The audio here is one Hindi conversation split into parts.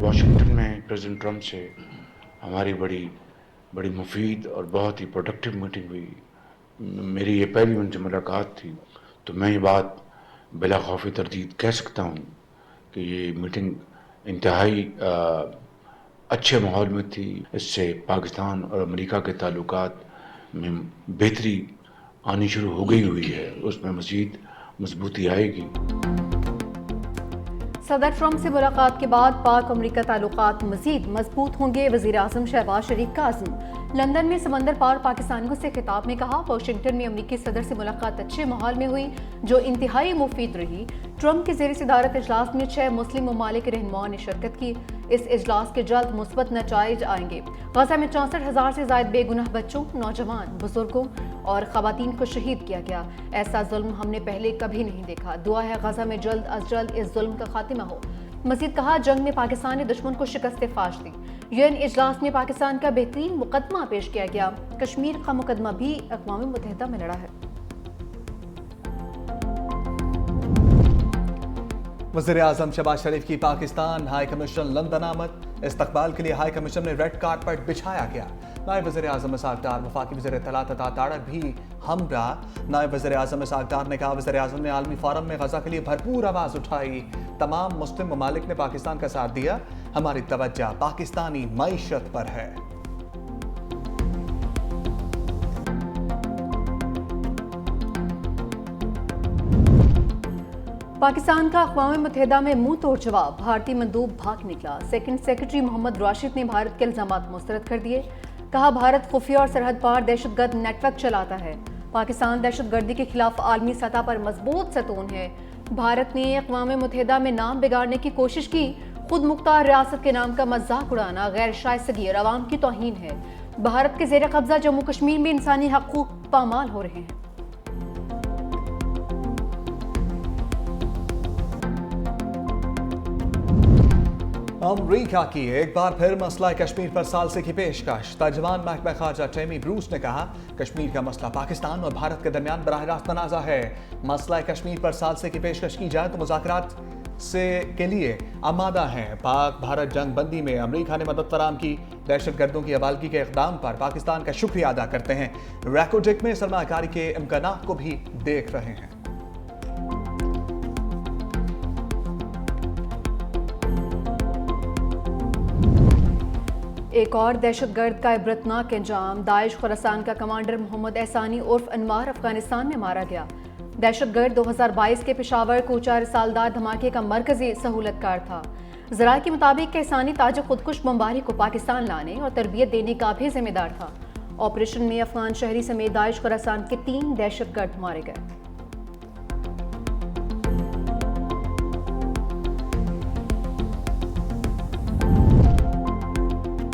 वाशिंगटन में प्रेसिडेंट ट्रंप से हमारी बड़ी बड़ी मुफीद और बहुत ही प्रोडक्टिव मीटिंग हुई। मेरी ये पहली उनसे मुलाकात थी, तो मैं ये बात बिला खौफ तरदीद कह सकता हूँ कि ये मीटिंग इंतहाई अच्छे माहौल में थी। इससे पाकिस्तान और अमेरिका के ताल्लुकात में बेहतरी आनी शुरू हो गई हुई है, उसमें मज़ीद मजबूती आएगी। सदर ट्रंप से मुलाकात के बाद पाक अमरीका ताल्लुकात मजीद मजबूत होंगे। वज़ीर आज़म शहबाज शरीफ का आज़म। लंदन में समंदर पार पाकिस्तानियों से खिताब में कहा, वाशिंगटन में अमरीकी सदर से मुलाकात अच्छे माहौल में हुई जो इंतहाई मुफीद रही। ट्रंप के ज़ेर सदारत इजलास में 6 मुस्लिम ममालिक के रहनुमाओं ने शिरकत की। इस इजलास के जल्द मुस्बत नताइज आएंगे। गजा में 64,000 से ज्यादा बेगुनाह बच्चों, नौजवान, बुजुर्गों और खवातीन को शहीद किया गया। ऐसा जुल्म हमने पहले कभी नहीं देखा। दुआ है गजा में जल्द अज जल्द इस जुल्म का खात्मा हो। मजीद कहा, जंग में पाकिस्तान ने दुश्मन को शिकस्त फाश दी। यूएन इजलास में पाकिस्तान का बेहतरीन मुकदमा पेश किया गया। कश्मीर का मुकदमा भी अक़वाम मुत्तहिदा में लड़ा है। वज़ीर आज़म शहबाज शरीफ की पाकिस्तान हाई कमीशन लंदन आमद। इस्तकबाल के लिए हाई कमीशन में रेड कारपेट बिछाया गया। नायब वज़ीर आज़म इस्हाक़ डार, वफ़ाक़ी वज़ीर इत्तलात अता तारक भी हमरा। नायब वज़ीर आज़म इस्हाक़ डार ने कहा, वज़ीर आज़म ने आलमी फ़ोरम में गज़ा के लिए भरपूर आवाज़ उठाई। तमाम मुस्लिम ममालिक ने पाकिस्तान का साथ दिया। हमारी तवज्जो पाकिस्तानी मईशत पर है। पाकिस्तान का अक़वाम मुत्तहिदा में मुंह तोड़ जवाब। भारतीय मंदूब भाग निकला। सेकंड सेक्रेटरी मोहम्मद राशिद ने भारत के इल्ज़ामात मुस्तरद कर दिए। कहा, भारत खुफिया और सरहद पार दहशतगर्द नेटवर्क चलाता है। पाकिस्तान दहशतगर्दी के खिलाफ आलमी सतह पर मजबूत सतून है। भारत ने अक़वाम मुत्तहिदा में नाम बिगाड़ने की कोशिश की। खुद मुख्तार रियासत के नाम का मजाक उड़ाना गैर शाइस्तगी और अवाम की तौहीन है। भारत के ज़ेर कब्जा जम्मू कश्मीर में इंसानी हकूक पामाल हो रहे हैं। अमरीका की एक बार फिर मसला कश्मीर पर सालसे की पेशकश। तर्जमान महकमा खारजा टेमी ब्रूस ने कहा, कश्मीर का मसला पाकिस्तान और भारत के दरमियान बराह रास्त तनाज़ा है। मसला कश्मीर पर सालसे की पेशकश की जाए तो मुज़ाकरात के लिए आमादा हैं। पाक भारत जंग बंदी में अमरीका ने मदद फराम की। दहशतगर्दों की अबालगी के इक़दाम पर पाकिस्तान का शुक्रिया अदा करते हैं। रैकोटेक में सरमाकारी के इम्कानात को भी देख रहे हैं। एक और दहशतगर्द का इबरतनाक अंजाम। दाइश खुरासान का कमांडर मोहम्मद एहसानी उर्फ अनवार अफगानिस्तान में मारा गया। दहशतगर्द 2022 के पेशावर कोचा रिसालदार धमाके का मरकजी सहूलतकार था। ज़राए के मुताबिक एहसानी ताजिक खुदकुश बमबारी को पाकिस्तान लाने और तरबियत देने का भी जिम्मेदार था। ऑपरेशन में अफगान शहरी समेत दाइश खुरासान के 3 दहशतगर्द मारे गए।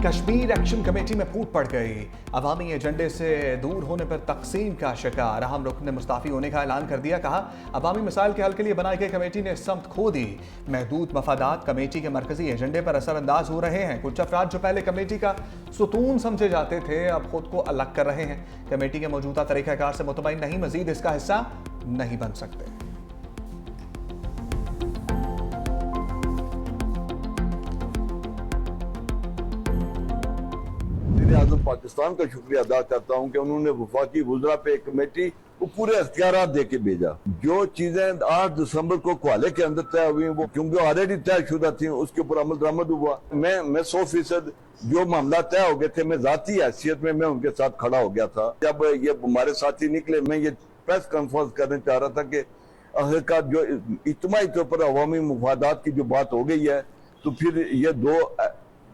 कश्मीर एक्शन कमेटी में फूट पड़ गई। अवामी एजेंडे से दूर होने पर तकसीम का शिकार। अहम रुकन ने मुस्ताफी होने का ऐलान कर दिया। कहा, अवामी मसाइल के हल के लिए बनाई गई कमेटी ने समत खो दी। महदूद मफादात कमेटी के मरकजी एजेंडे पर असरअंदाज हो रहे हैं। कुछ अफराद जो पहले कमेटी का सुतून समझे जाते थे अब खुद को अलग कर रहे हैं। कमेटी के मौजूदा तरीक़ाकार से मुतमईन नहीं, मजीद इसका हिस्सा नहीं बन सकते। आज़म पाकिस्तान का शुक्रिया अदा करता हूँ कि उन्होंने वफाकी वुज़रा पे एक कमेटी को पूरे अख्तियारात दे के भेजा। जो चीजें 8 दिसंबर को कुआले के अंदर तय हुई वो क्योंकि ऑलरेडी तयशुदा थी, उसके ऊपर अमल दरामद हुआ। मैं 100% जो मामला तय हो गए थे, मैं जाती हैसियत में मैं उनके साथ खड़ा हो गया था। जब ये हमारे साथी निकले, मैं ये प्रेस कॉन्फ्रेंस करने चाह रहा था कि आखिरकार जो इज्तिमाई तौर पर अवामी मुफादात की जो बात हो गई है, तो फिर ये 2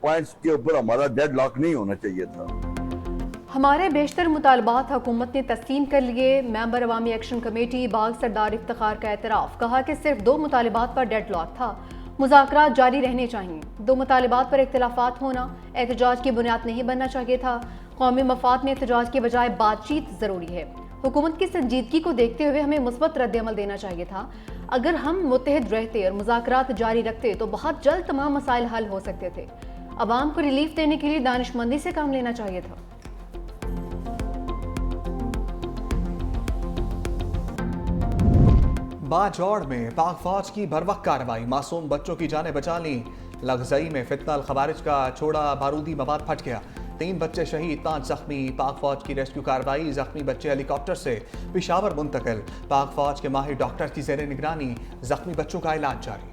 पॉइंट्स के ऊपर हमारा डेड लॉक नहीं होना चाहिए था। हमारे बेशतर मुतालबात हुकूमत ने तस्लीम कर लिए। मेंबर अवामी एक्शन कमेटी बाग सरदार इफ्तिखार का एतराफ़। कहा कि सिर्फ 2 मुतालबात पर डेड लॉक था। मुज़ाकरात जारी रहने चाहिए। 2 मुतालबात पर इख्तिलाफात होना एहतजाज की बुनियाद नहीं बनना चाहिए था। कौमी मफाद में एहतजाज के बजाय बातचीत ज़रूरी है। हुकूमत की संजीदगी को देखते हुए हमें मुस्बत रद्द-ए-अमल देना चाहिए था। अगर हम मुत्तहिद रहते और मुज़ाकरात जारी रखते तो बहुत जल्द तमाम मसाइल हल हो सकते थे। अवाम को रिलीफ देने के लिए दानिशमंदी से काम लेना चाहिए था। बाजौड़ में पाक फौज की बरवक्त कार्रवाई। मासूम बच्चों की जानें बचा ली। लखजई में फितना खवारिज का छोड़ा बारूदी मवाद फट गया, 3 बच्चे शहीद, 5 जख्मी। पाक फौज की रेस्क्यू कार्रवाई, जख्मी बच्चे हेलीकॉप्टर से पेशावर मुंतकिल। पाक फौज के माहिर डॉक्टर की जेर निगरानी जख्मी बच्चों का इलाज जारी।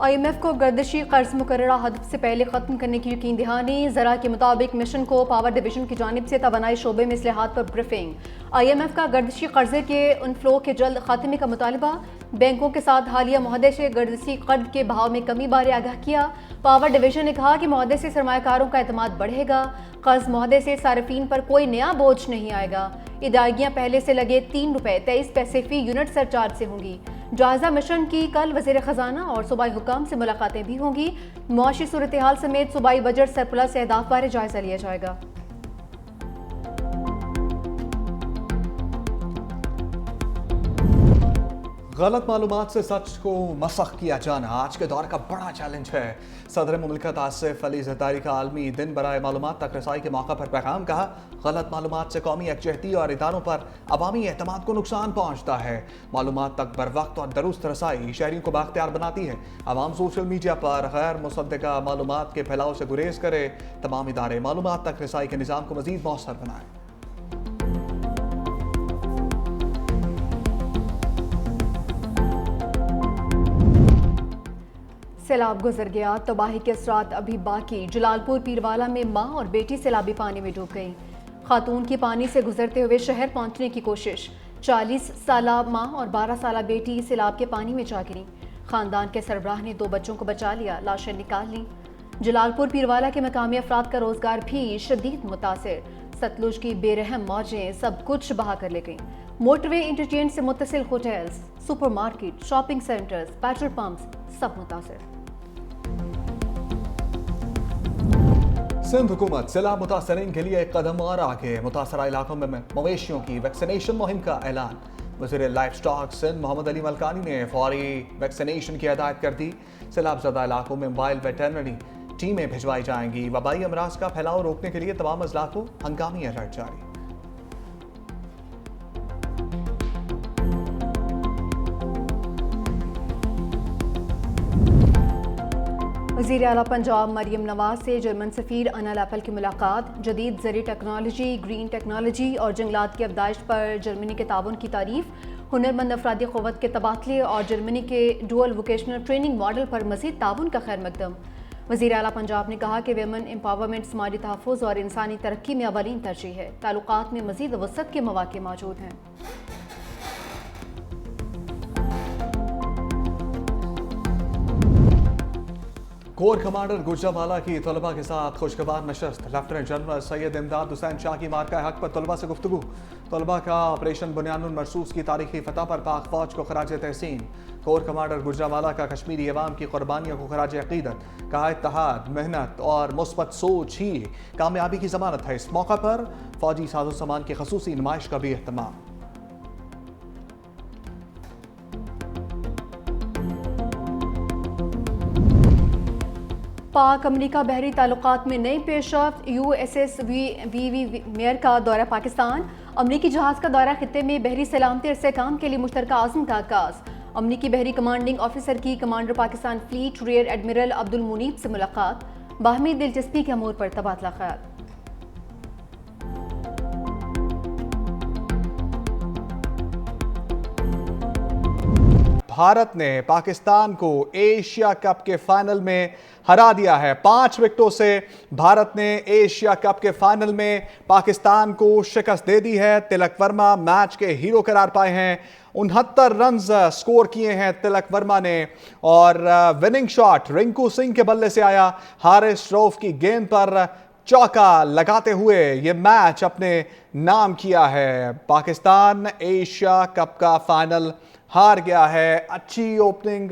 IMF को गर्दिशी कर्ज मुकर्ररा हद से पहले ख़त्म करने की यकीन दहानी। ज़रा के मुताबिक मिशन को पावर डिवीजन की जानिब से तवानाई शोबे में इस्लाहात पर ब्रीफिंग। IMF का गर्दिशी कर्जे के इनफ्लो के जल्द खात्मे का मुतालबा। बैंकों के साथ हालिया मुआहदे से गर्दिशी कर्ज के भाव में कमी बारे आगाह किया। पावर डिवीजन ने कहा कि मुआहदे से सरमायाकारों का एतमाद बढ़ेगा। कर्ज मुआहदे से सार्फिन पर कोई नया बोझ नहीं आएगा। इदायगियाँ पहले से लगे ₹3.23 फी यूनिट सरचार्ज से होंगी। जायजा मिशन की कल वज़ीर ख़जाना और सूबाई हुकाम से मुलाकातें भी होंगी। मुआशी सूरत हाल समेत सूबाई बजट सरप्लस अहदाफ बारे जायजा लिया जाएगा। गलत मालूमात से सच को मसख किया जाना आज के दौर का बड़ा चैलेंज है। सदर मुमलिकत आसिफ अली ज़रदारी का आलमी दिन बराए मालूमात तक रसाई के मौका पर पैगाम कहा, गलत मालूमात से कौमी यकजहती और इदारों पर अवामी एतमाद को नुकसान पहुँचता है। मालूमात तक बर वक्त और दुरुस्त रसाई शहरियों को बाख्तियार बनाती है। आवाम सोशल मीडिया पर गैर मुसद्दका मालूमात के फैलाव से गुरेज करे। तमाम इदारे मालूमात तक रसाई के निज़ाम को मज़ीद मौसर बनाएं। सैलाब गुजर गया, तबाही के असरात अभी बाकी। जलालपुर पीरवाला में मां और बेटी सैलाबी पानी में डूब गईं। खातून की पानी से गुजरते हुए शहर पहुंचने की कोशिश। 40 साला मां और 12 साला बेटी सैलाब के पानी में जा गिरी। खानदान के सरबराह ने 2 बच्चों को बचा लिया, लाशें निकाल लीं। जलालपुर पीरवाला के मकामी अफराद का रोजगार भी शदीद मुतासिर। सतलुज की बेरहम मौजें सब कुछ बहा कर ले गईं। मोटरवे इंटरचेंज से मुत्तसिल hotels, supermarket, shopping centres, petrol pumps सब मुतासिर। सिंध हुकूमत सैलाब मुतासरीन के लिए एक कदम और आगे। मुतासरा इलाकों में मवेशियों की वैक्सीनेशन मुहिम का ऐलान। वज़ीर लाइफ स्टॉक सिंध मोहम्मद अली मलकानी ने फौरी वैक्सीनेशन की हिदायत कर दी। सैलाब ज़दा इलाकों में मोबाइल वेटरनरी टीमें भिजवाई जाएंगी। वबाई अमराज का फैलाव रोकने के लिए तमाम अजला को हंगामी अलर्ट जारी। वज़ीर आला पंजाब मरियम नवाज से जर्मन सफ़ीर अनल एपल की मुलाकात। जदीद ज़री टेक्नोलॉजी, ग्रीन टेक्नोलॉजी और जंगलात की अफदाइश पर जर्मनी के ताउन की तारीफ। हुनरमंद अफरादी क़ुव्वत के तबादले और जर्मनी के डुअल वोकेशनल ट्रेनिंग मॉडल पर मज़ीद ताउन का खैर मकदम। वज़ीर आला पंजाब ने कहा कि वेमन एम्पावरमेंट समाजी तहफ़्फ़ुज़ और इंसानी तरक्की में अवलीन तरजीह है। ताल्लुकात में मज़ीद वसअत के मौक़े मौजूद हैं। कोर कमांडर गुजरावाला की तलबा के साथ खुशगवार नशस्त। लेफ्टिनेंट जनरल सैयद इमदाद हुसैन शाह की मार्का हक पर तलबा से गुफ्तगू। तलबा का ऑपरेशन बुनियानुल मरसूस की तारीखी फतह पर पाक फौज को खराज तहसीन। कोर कमांडर गुजरावाला का कश्मीरी अवाम की कुर्बानियों को खराज अकीदत। कहा इत्तेहाद, मेहनत और मुस्बत सोच ही कामयाबी की जमानत है। इस मौका पर फौजी साजो सामान की खसूसी नुमाइश का भी एहतमाम। पाक अमरीका बहरी ताल्लुकात में नई पेशरफ्त। USS वी मेयर का दौरा पाकिस्तान। अमरीकी जहाज़ का दौरा खित्ते में बहरी सलामती इस्तेहकाम के लिए मुश्तरका आज़म का आगाज़। अमरीकी बहरी कमांडिंग ऑफिसर की commander Pakistan fleet rear admiral Abdul Muneeb से मुलाकात। बाहमी दिलचस्पी के अमूर पर तबादला ख्याल। भारत ने पाकिस्तान को एशिया कप के फाइनल में हरा दिया है। 5 विकेटों से भारत ने एशिया कप के फाइनल में पाकिस्तान को शिकस्त दे दी है। तिलक वर्मा मैच के हीरो करार पाए हैं। 69 रन स्कोर किए हैं तिलक वर्मा ने और विनिंग शॉट रिंकू सिंह के बल्ले से आया। हारिस रऊफ की गेंद पर चौका लगाते हुए ये मैच अपने नाम किया है। पाकिस्तान एशिया कप का फाइनल हार गया है। अच्छी ओपनिंग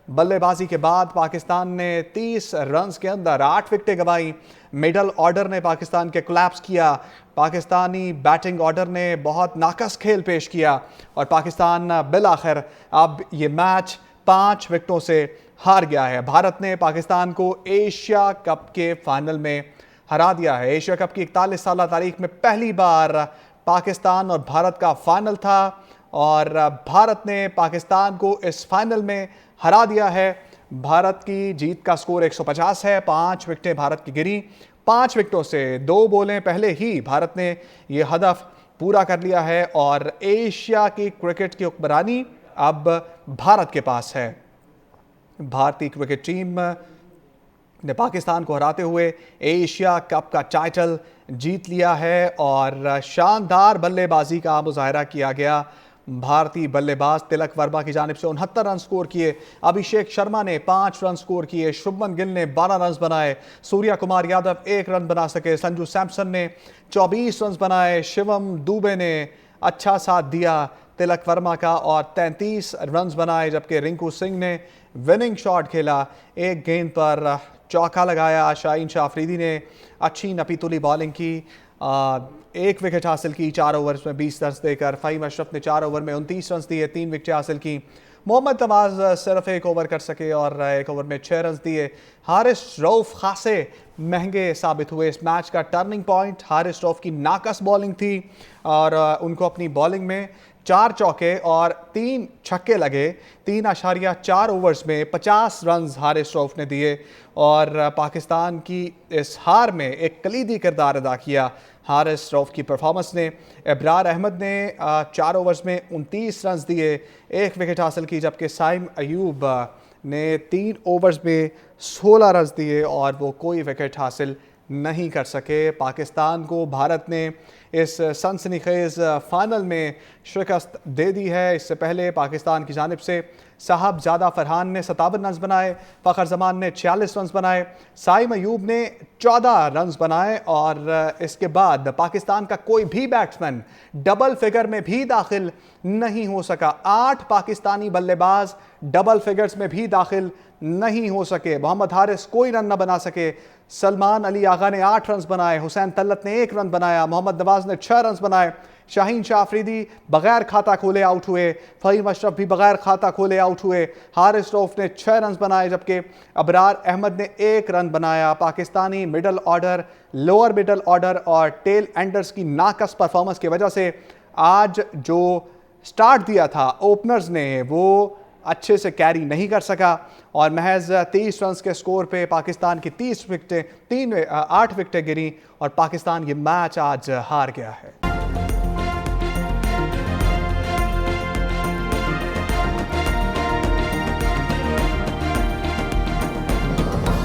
बल्लेबाजी के बाद पाकिस्तान ने 30 रन्स के अंदर 8 विकेटें गंवाई। मिडल ऑर्डर ने पाकिस्तान के कोलैप्स किया। पाकिस्तानी बैटिंग ऑर्डर ने बहुत नाकस खेल पेश किया और पाकिस्तान बिल आखिर अब ये मैच 5 विकेटों से हार गया है। भारत ने पाकिस्तान को एशिया कप के फाइनल में हरा दिया है। एशिया कप की 41 साल तारीख में पहली बार पाकिस्तान और भारत का फाइनल था और भारत ने पाकिस्तान को इस फाइनल में हरा दिया है। भारत की जीत का स्कोर 150 है। 5 विकेटें भारत की गिरी। 5 विकेटों से 2 बॉलें पहले ही भारत ने यह हदफ पूरा कर लिया है और एशिया की क्रिकेट की हुक्मरानी अब भारत के पास है। भारतीय क्रिकेट टीम ने पाकिस्तान को हराते हुए एशिया कप का टाइटल जीत लिया है और शानदार बल्लेबाजी का मुजाहरा किया गया। भारतीय बल्लेबाज तिलक वर्मा की जानिब से 69 रन स्कोर किए। अभिषेक शर्मा ने 5 रन स्कोर किए। शुभमन गिल ने 12 रन बनाए। सूर्या कुमार यादव 1 रन बना सके। संजू सैमसन ने 24 रन बनाए। शिवम दुबे ने अच्छा साथ दिया तिलक वर्मा का और 33 रन बनाए, जबकि रिंकू सिंह ने विनिंग शॉट खेला। एक गेंद पर चौका लगाया। शाहीन शाह अफरीदी ने अच्छी नपीतुली बॉलिंग की। 1 विकेट हासिल की 4 ओवर्स में 20 रन देकर। फ़हीम अशरफ ने 4 ओवर में 29 रन दिए, 3 विकेटें हासिल की। मोहम्मद नवाज सिर्फ 1 ओवर कर सके और 1 ओवर में 6 रन दिए। हारिस रऊफ खासे महंगे साबित हुए। इस मैच का टर्निंग पॉइंट हारिस रऊफ की नाकस बॉलिंग थी और उनको अपनी बॉलिंग में 4 चौके और 3 छक्के लगे। 3.4 ओवर्स में 50 रन हारिस रऊफ ने दिए और पाकिस्तान की इस हार में एक कलीदी किरदार अदा किया हारिस रऊफ की परफॉर्मेंस ने। इब्रार अहमद ने 4 ओवर्स में 29 रन दिए, 1 विकेट हासिल की, जबकि साइम अयूब ने 3 ओवर्स में 16 रन दिए और वो कोई विकेट हासिल नहीं कर सके। पाकिस्तान को भारत ने इस सनसनीखेज फाइनल में शिकस्त दे दी है। इससे पहले पाकिस्तान की जानिब से साहबजादा फरहान ने 57 रन बनाए, फ़खर जमान ने 46 रन बनाए, साइम अयूब ने 14 रन बनाए और इसके बाद पाकिस्तान का कोई भी बैट्समैन डबल फिगर में भी दाखिल नहीं हो सका। 8 पाकिस्तानी बल्लेबाज डबल फिगर्स में भी दाखिल नहीं हो सके। मोहम्मद हारिस कोई रन न बना सके। सलमान अली आगा ने 8 रन बनाए। हुसैन तल्लत ने 1 रन बनाया। मोहम्मद नवाज ने 6 रन बनाए। शाहीन शाह अफरीदी बगैर खाता खोले आउट हुए। फ़हीम अशरफ भी बगैर खाता खोले आउट हुए। हारिस रऊफ ने 6 रन बनाए, जबकि अबरार अहमद ने 1 रन बनाया। Pakistani middle order, lower middle order और टेल एंडर्स की नाकस परफॉर्मेंस की वजह से आज जो स्टार्ट दिया था ओपनर्स ने वो अच्छे से कैरी नहीं कर सका और महज 30 रन के स्कोर पे पाकिस्तान की 8 विकेटें गिरी और पाकिस्तान ये मैच आज हार गया है।